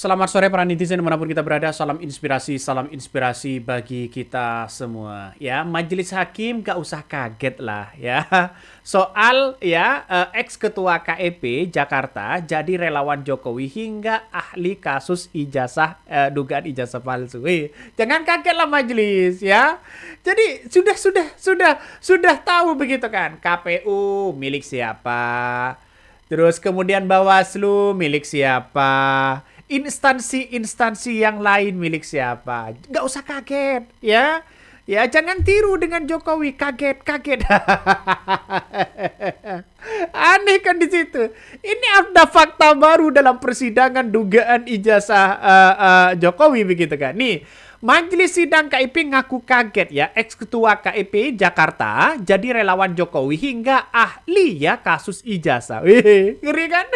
Selamat sore para netizen dimanapun kita berada. Salam inspirasi bagi kita semua. Ya, Majelis Hakim gak usah kaget lah ya. Soal ya ex ketua KEP Jakarta jadi relawan Jokowi hingga ahli kasus ijazah dugaan ijazah palsu. Jangan kaget lah majelis ya. Jadi sudah tahu begitu kan. KPU milik siapa? Terus kemudian Bawaslu milik siapa? Instansi-instansi yang lain milik siapa? Nggak usah kaget, ya. Ya, jangan tiru dengan Jokowi, kaget. Aneh kan di situ. Ini ada fakta baru dalam persidangan dugaan ijazah Jokowi begitu kan. Nih, Majelis Sidang KIP ngaku kaget ya, ex-ketua KIP Jakarta jadi relawan Jokowi hingga ahli ya kasus ijazah. Wih, ngeri kan?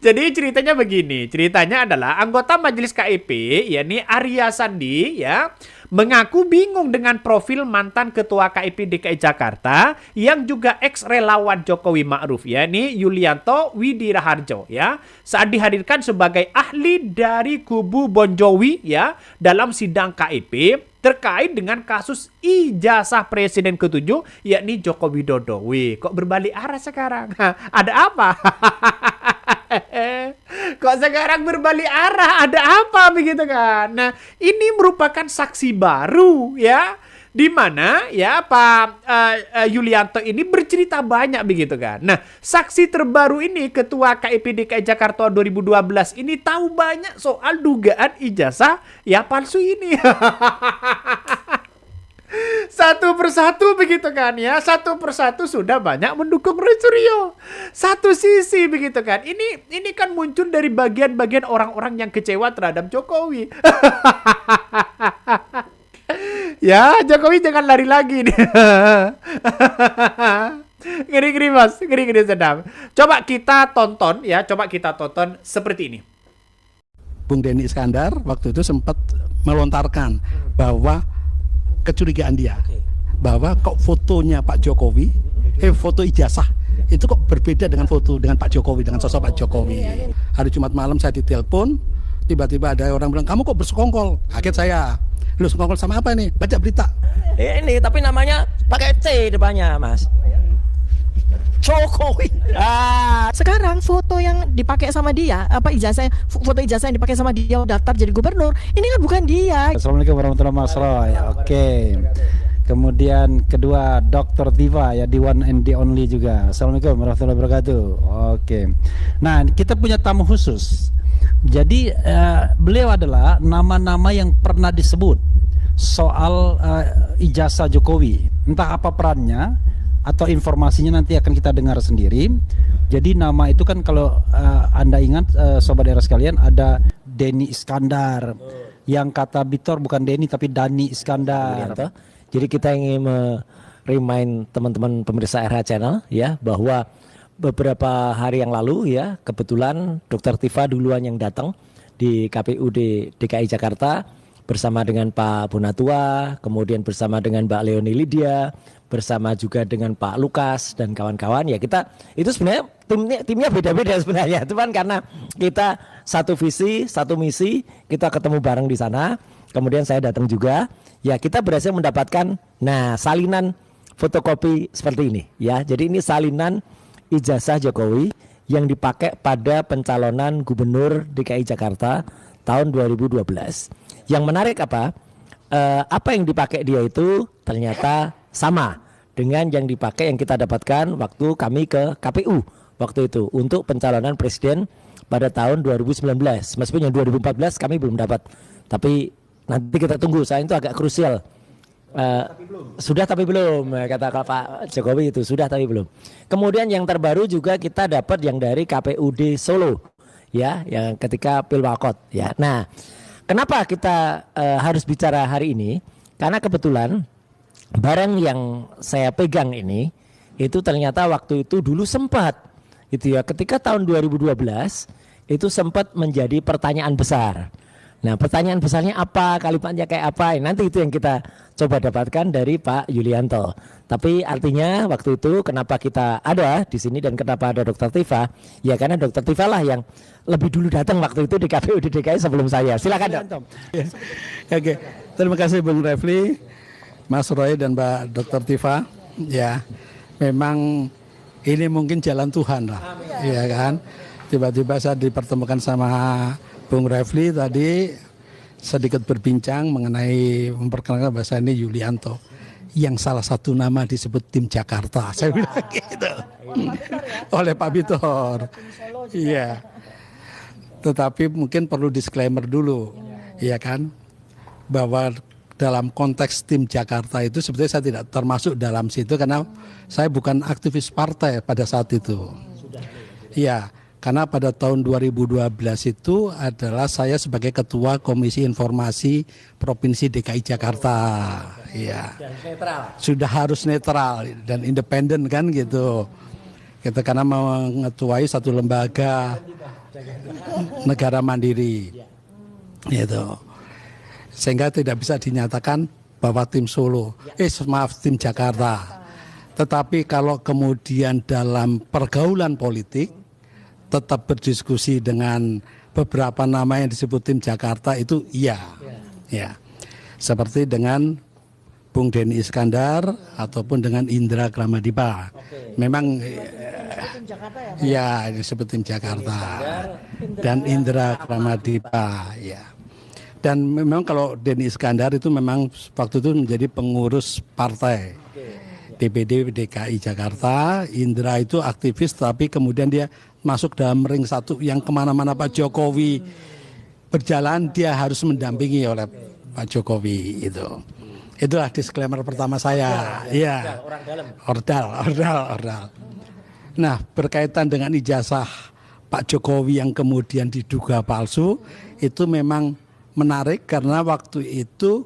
Jadi ceritanya begini, ceritanya adalah anggota Majelis KIP, yakni Arya Sandi ya, mengaku bingung dengan profil mantan ketua KIP DKI Jakarta yang juga ex-relawan Jokowi Ma'ruf, yakni Yulianto Widiraharjo ya, saat dihadirkan sebagai ahli dari kubu Bonjowi ya dalam sidang KIP terkait dengan kasus ijazah Presiden ke-7 yakni Joko Widodo. Wih, kok berbalik arah sekarang? Ada apa? Kok sekarang berbalik arah? Ada apa begitu kan? Nah, ini merupakan saksi baru ya, di mana ya Pak Yulianto ini bercerita banyak begitu kan. Nah, saksi terbaru ini Ketua KIP DKI Jakarta 2012 ini tahu banyak soal dugaan ijazah ya palsu ini. Satu persatu begitu kan ya. Satu persatu sudah banyak mendukung Roy Suryo. Satu sisi begitu kan. Ini kan muncul dari bagian-bagian orang-orang yang kecewa terhadap Jokowi. Ya, Jokowi jangan lari lagi nih. Ngeri-ngeri mas, ngeri-ngeri sedap. Coba kita tonton ya, seperti ini. Bung Denny Iskandar waktu itu sempat melontarkan bahwa kecurigaan dia bahwa kok fotonya Pak Jokowi, foto ijazah itu kok berbeda dengan foto dengan Pak Jokowi, dengan sosok Pak Jokowi. Hari Jumat malam saya ditelepon, tiba-tiba ada orang bilang, kamu kok bersekongkol? Kaget saya. Lu sekongkol sama apa nih? Baca berita. Ini tapi namanya pakai C depannya, Mas. Jokowi. Sekarang foto yang dipakai sama dia, foto ijazah yang dipakai sama dia daftar jadi gubernur, ini kan bukan dia. Assalamualaikum warahmatullahi wabarakatuh. Oke. Kemudian kedua Dr. Tiva ya, the one and the only juga. Assalamualaikum warahmatullahi wabarakatuh. Oke. Nah, kita punya tamu khusus. Jadi beliau adalah nama-nama yang pernah disebut soal ijazah Jokowi. Entah apa perannya atau informasinya nanti akan kita dengar sendiri. Jadi nama itu kan kalau Anda ingat sobat era sekalian, ada Denny Iskandar. Yang kata Bitor bukan Denny tapi Dani Iskandar. Jadi kita ingin remind teman-teman pemirsa RH Channel ya, bahwa beberapa hari yang lalu ya, kebetulan Dr. Tiva duluan yang datang di KPUD DKI Jakarta bersama dengan Pak Bonatua, kemudian bersama dengan Mbak Leonie Lydia, bersama juga dengan Pak Lukas dan kawan-kawan. Ya, kita itu sebenarnya timnya beda-beda sebenarnya, cuman karena kita satu visi, satu misi, kita ketemu bareng di sana. Kemudian saya datang juga. Ya, kita berhasil mendapatkan salinan fotokopi seperti ini ya. Jadi ini salinan ijazah Jokowi yang dipakai pada pencalonan gubernur DKI Jakarta tahun 2012. Yang menarik apa? Apa yang dipakai dia itu ternyata sama dengan yang dipakai yang kita dapatkan waktu kami ke KPU waktu itu untuk pencalonan presiden pada tahun 2019. Meskipun yang 2014 kami belum dapat. Tapi nanti kita tunggu, saya itu agak krusial. Sudah tapi belum, kata Pak Jokowi itu sudah tapi belum. Kemudian yang terbaru juga kita dapat yang dari KPUD Solo ya, yang ketika Pilwakot ya. Nah, kenapa kita harus bicara hari ini? Karena kebetulan barang yang saya pegang ini itu ternyata waktu itu dulu sempat itu ya, ketika tahun 2012 itu sempat menjadi pertanyaan besar. Nah, pertanyaan besarnya apa, kalimatnya kayak apa, nanti itu yang kita coba dapatkan dari Pak Yulianto. Tapi artinya waktu itu kenapa kita ada di sini dan kenapa ada Dr. Tifa? Ya karena Dr. Tifa lah yang lebih dulu datang waktu itu di KPUD DKI sebelum saya. Silakan Dok. Oke, terima kasih Bung Refli, Mas Roy dan Mbak Dr. Tifa. Ya, memang ini mungkin jalan Tuhan lah, ya kan. Tiba-tiba saya dipertemukan sama Bung Refli tadi sedikit berbincang mengenai memperkenalkan bahasa ini Yulianto, yang salah satu nama disebut tim Jakarta. Saya bilang gitu oleh Pak Bitor. Iya. Tetapi mungkin perlu disclaimer dulu, ya kan, bahwa dalam konteks tim Jakarta itu sebetulnya saya tidak termasuk dalam situ karena saya bukan aktivis partai pada saat itu. Iya, karena pada tahun 2012 itu adalah saya sebagai Ketua Komisi Informasi Provinsi DKI Jakarta. Iya. Sudah harus netral dan independen kan gitu. Kita karena mengetuai satu lembaga negara mandiri. Gitu. Sehingga tidak bisa dinyatakan bahwa tim Solo, tim Jakarta. Tetapi kalau kemudian dalam pergaulan politik tetap berdiskusi dengan beberapa nama yang disebut tim Jakarta itu iya. Ya. Seperti dengan Bung Denny Iskandar ataupun dengan Indra Kramadipa. Memang ya disebut tim Jakarta dan Indra Kramadipa ya. Dan memang kalau Denny Iskandar itu memang waktu itu menjadi pengurus partai DPD DKI Jakarta. Indra itu aktivis tapi kemudian dia masuk dalam ring satu yang kemana-mana Pak Jokowi berjalan dia harus mendampingi oleh Pak Jokowi itu. Itulah disclaimer pertama saya. Iya. Ordal. Nah, berkaitan dengan ijazah Pak Jokowi yang kemudian diduga palsu, itu memang menarik karena waktu itu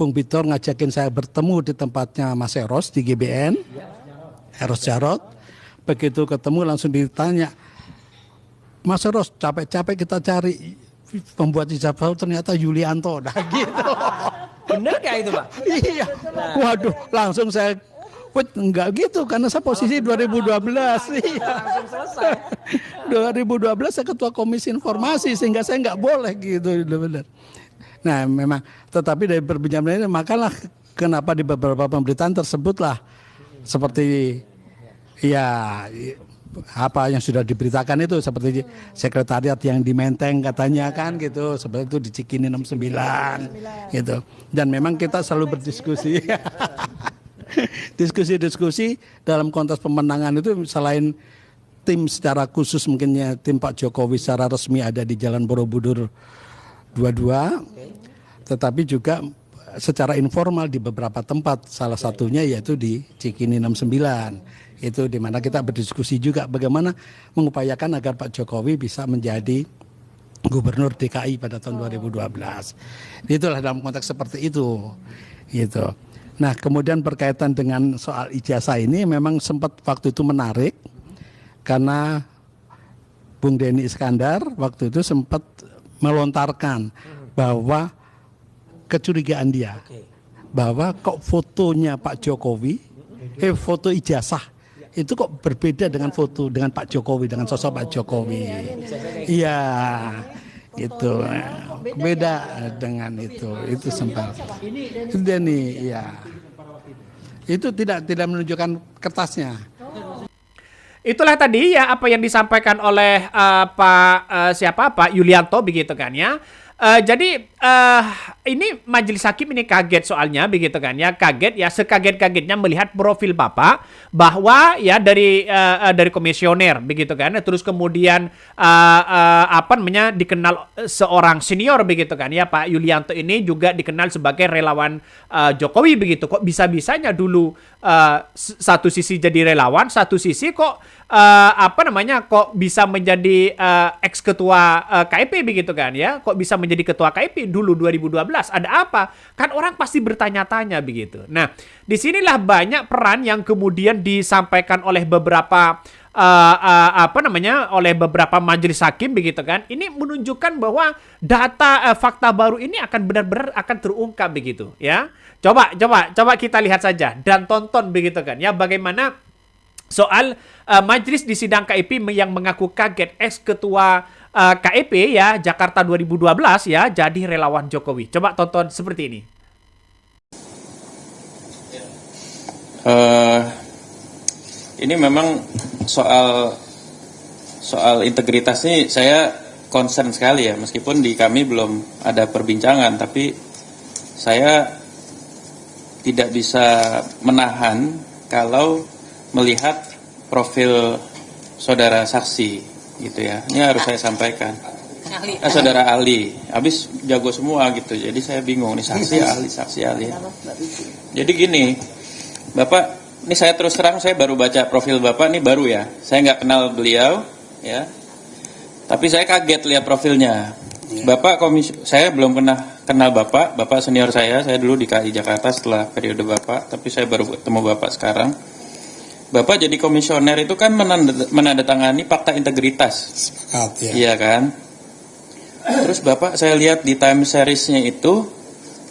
Bung Bitor ngajakin saya bertemu di tempatnya Mas Eros di GBN, Eros Jarot. Begitu ketemu langsung ditanya, Mas Eros capek-capek kita cari pembuat ijazah ternyata Yulianto. Nah gitu. Benar gak itu Pak? Iya. Waduh, langsung saya enggak gitu karena saya posisi 2012. Iya. Langsung selesai. 2012 saya ketua komisi informasi sehingga saya enggak boleh gitu benar. Nah, memang tetapi dari perbincangan ini makalah kenapa di beberapa pemberitaan tersebutlah seperti ya apa yang sudah diberitakan itu seperti sekretariat yang di Menteng katanya kan gitu, seperti itu di Cikini 69 gitu. Dan memang kita selalu berdiskusi. Diskusi dalam konteks pemenangan itu selain tim secara khusus mungkinnya tim Pak Jokowi secara resmi ada di Jalan Borobudur 22, tetapi juga secara informal di beberapa tempat, salah satunya yaitu di Cikini 69. Itu di mana kita berdiskusi juga bagaimana mengupayakan agar Pak Jokowi bisa menjadi gubernur DKI pada tahun 2012. Itulah dalam konteks seperti itu. Gitu. Nah, kemudian berkaitan dengan soal ijazah ini memang sempat waktu itu menarik karena Bung Denny Iskandar waktu itu sempat melontarkan bahwa kecurigaan dia bahwa kok fotonya Pak Jokowi, foto ijazah itu kok berbeda dengan foto dengan Pak Jokowi, dengan sosok Pak Jokowi. Iya, itu beda dengan itu sempat. Itu Denny, iya. Itu tidak menunjukkan kertasnya. Itulah tadi ya apa yang disampaikan oleh Pak Yulianto begitu kan ya. Jadi ini majelis hakim ini kaget soalnya begitu kan ya, kaget ya, sekaget-kagetnya melihat profil Bapak bahwa ya dari komisioner begitu kan, terus kemudian dikenal seorang senior begitu kan ya, Pak Yulianto ini juga dikenal sebagai relawan Jokowi begitu. Kok bisa-bisanya dulu satu sisi jadi relawan, satu sisi kok kok bisa menjadi ex ketua KIP begitu kan ya, kok bisa menjadi ketua KIP dulu 2012? Ada apa? Kan orang pasti bertanya-tanya begitu. Nah, disinilah banyak peran yang kemudian disampaikan oleh beberapa oleh beberapa majelis hakim begitu kan. Ini menunjukkan bahwa data fakta baru ini akan benar-benar akan terungkap begitu ya. Coba kita lihat saja dan tonton begitu kan ya, bagaimana soal majelis di sidang KIP yang mengaku kaget ex ketua KIP ya Jakarta 2012 ya jadi relawan Jokowi. Coba tonton seperti ini. Ini memang soal integritas ini saya concern sekali ya, meskipun di kami belum ada perbincangan, tapi saya tidak bisa menahan kalau melihat profil saudara saksi gitu ya. Ini harus saya sampaikan. Saudara ahli, habis jago semua gitu. Jadi saya bingung nih saksi ahli. Jadi gini, Bapak, ini saya terus terang saya baru baca profil Bapak nih baru ya. Saya nggak kenal beliau ya. Tapi saya kaget lihat profilnya. Bapak saya belum kenal Bapak senior saya dulu di KI Jakarta setelah periode Bapak, tapi saya baru ketemu Bapak sekarang. Bapak jadi komisioner itu kan menandatangani fakta integritas. Sepakat ya. Iya kan? Terus Bapak saya lihat di time series-nya itu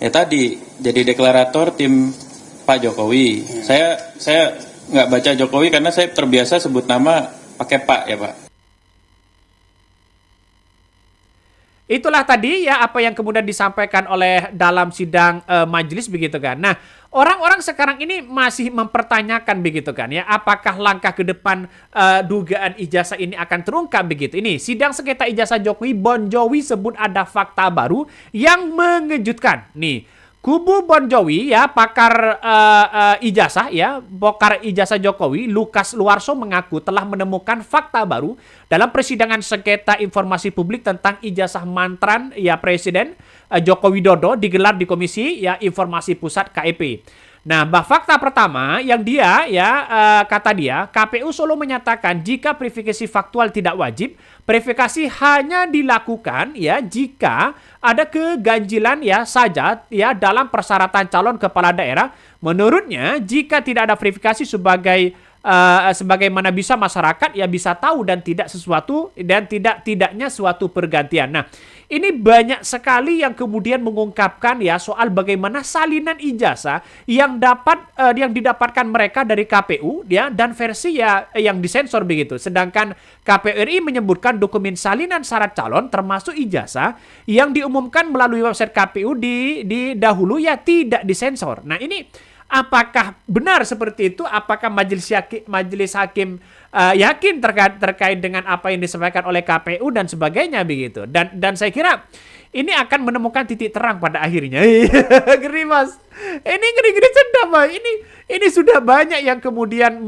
ya tadi jadi deklarator tim Pak Jokowi. Saya nggak baca Jokowi karena saya terbiasa sebut nama pakai Pak ya Pak. Itulah tadi ya apa yang kemudian disampaikan oleh dalam sidang majelis begitu kan. Nah, orang-orang sekarang ini masih mempertanyakan begitu kan ya, apakah langkah ke depan dugaan ijazah ini akan terungkap begitu. Ini sidang sengketa ijazah Jokowi, Bon Jovi sebut ada fakta baru yang mengejutkan. Nih, kubu Bon Jovi ya, pakar ijazah Jokowi, Lukas Luarso mengaku telah menemukan fakta baru dalam persidangan sengketa informasi publik tentang ijazah mantan ya Presiden Joko Widodo digelar di Komisi ya Informasi Pusat KIP. Nah, fakta pertama yang kata dia, KPU Solo menyatakan jika verifikasi faktual tidak wajib, verifikasi hanya dilakukan ya jika ada keganjilan ya saja ya dalam persyaratan calon kepala daerah. Menurutnya, jika tidak ada verifikasi sebagaimana bisa masyarakat ya bisa tahu dan tidaknya suatu pergantian. Nah, ini banyak sekali yang kemudian mengungkapkan ya soal bagaimana salinan ijazah yang didapatkan mereka dari KPU ya dan versi ya yang disensor begitu. Sedangkan KPU RI menyebutkan dokumen salinan syarat calon termasuk ijazah yang diumumkan melalui website KPU di dahulu ya tidak disensor. Nah, ini apakah benar seperti itu? Apakah majelis hakim yakin terkait dengan apa yang disampaikan oleh KPU dan sebagainya begitu? Dan saya kira ini akan menemukan titik terang pada akhirnya. Ngeri Mas. Ini ngeri sedap Mas. Ini sudah banyak yang kemudian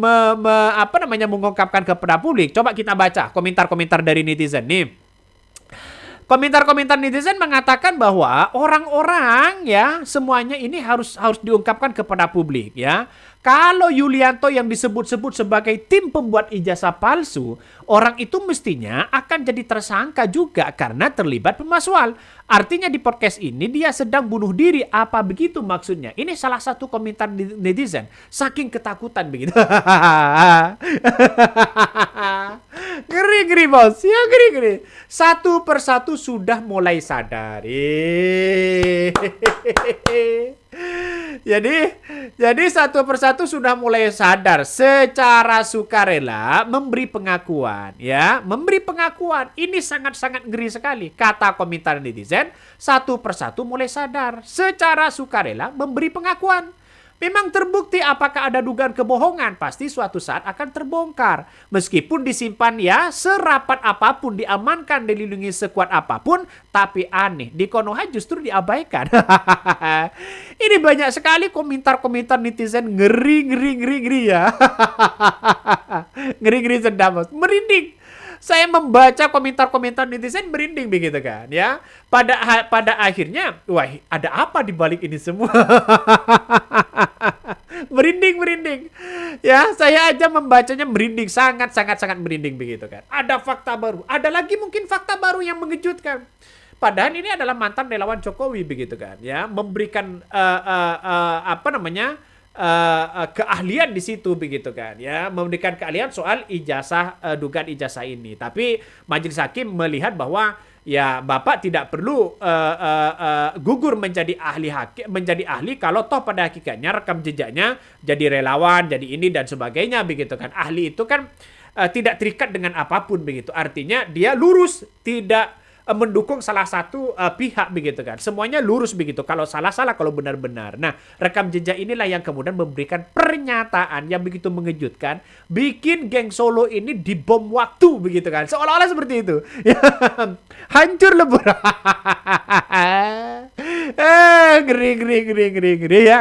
mengungkapkan kepada publik. Coba kita baca komentar-komentar dari netizen nih. Komentar-komentar netizen mengatakan bahwa orang-orang ya semuanya ini harus diungkapkan kepada publik ya. Kalau Yulianto yang disebut-sebut sebagai tim pembuat ijazah palsu, orang itu mestinya akan jadi tersangka juga karena terlibat pemalsuan. Artinya di podcast ini dia sedang bunuh diri. Apa begitu maksudnya? Ini salah satu komentar netizen. Saking ketakutan begitu. Ngeri bos. Ya ngeri. Satu persatu sudah mulai sadar. Jadi satu persatu sudah mulai sadar secara sukarela memberi pengakuan ya, memberi pengakuan. Ini sangat-sangat ngeri sekali. Kata komentar netizen, satu persatu mulai sadar secara sukarela memberi pengakuan. Memang terbukti apakah ada dugaan kebohongan, pasti suatu saat akan terbongkar. Meskipun disimpan ya serapat apapun, diamankan, dilindungi sekuat apapun, tapi aneh, di Konoha justru diabaikan. Ini banyak sekali komentar-komentar netizen ngeri ya. Ngeri sedap, merinding. Saya membaca komentar-komentar netizen merinding begitu kan ya. Pada akhirnya, wah ada apa di balik ini semua? merinding. Ya, saya aja membacanya merinding, sangat merinding begitu kan. Ada fakta baru, ada lagi mungkin fakta baru yang mengejutkan. Padahal ini adalah mantan relawan Jokowi begitu kan, ya, memberikan keahlian di situ begitu kan, ya, memberikan keahlian soal ijazah, dugaan ijazah ini. Tapi majelis hakim melihat bahwa ya Bapak tidak perlu gugur menjadi ahli kalau toh pada hakikatnya rekam jejaknya jadi relawan, jadi ini dan sebagainya begitu kan. Ahli itu kan tidak terikat dengan apapun begitu. Artinya dia lurus, tidak mendukung salah satu pihak begitu kan. Semuanya lurus begitu. Kalau salah-salah, kalau benar-benar. Nah, rekam jejak inilah yang kemudian memberikan pernyataan yang begitu mengejutkan, bikin geng Solo ini dibom waktu begitu kan. Seolah-olah seperti itu. Hancur lebur.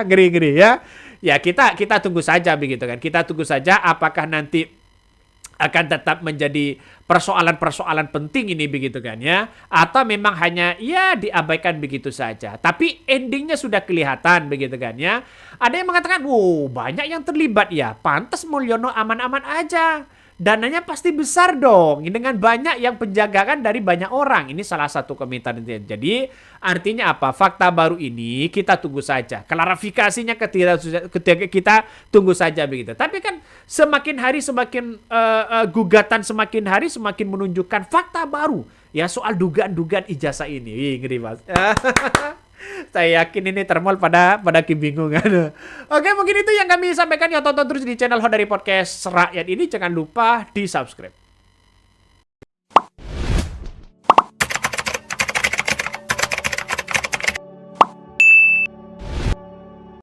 Ngeri ya. Ya, kita tunggu saja begitu kan. Kita tunggu saja apakah nanti akan tetap menjadi persoalan-persoalan penting ini begitu kan ya, atau memang hanya ya diabaikan begitu saja. Tapi endingnya sudah kelihatan begitu kan ya. Ada yang mengatakan, banyak yang terlibat ya, pantas Mulyono aman-aman aja. Dananya pasti besar dong, dengan banyak yang penjagaan dari banyak orang. Ini salah satu komentar. Jadi artinya apa? Fakta baru ini kita tunggu saja. Klarifikasinya ketika kita tunggu saja begitu. Tapi kan semakin hari semakin gugatan semakin hari semakin menunjukkan fakta baru ya soal dugaan-dugaan ijazah ini. Ngeri Mas. Saya yakin ini termol pada kebingungan. Oke, mungkin itu yang kami sampaikan. Ya, tonton terus di channel Hodari Podcast Rakyat ini. Jangan lupa di subscribe.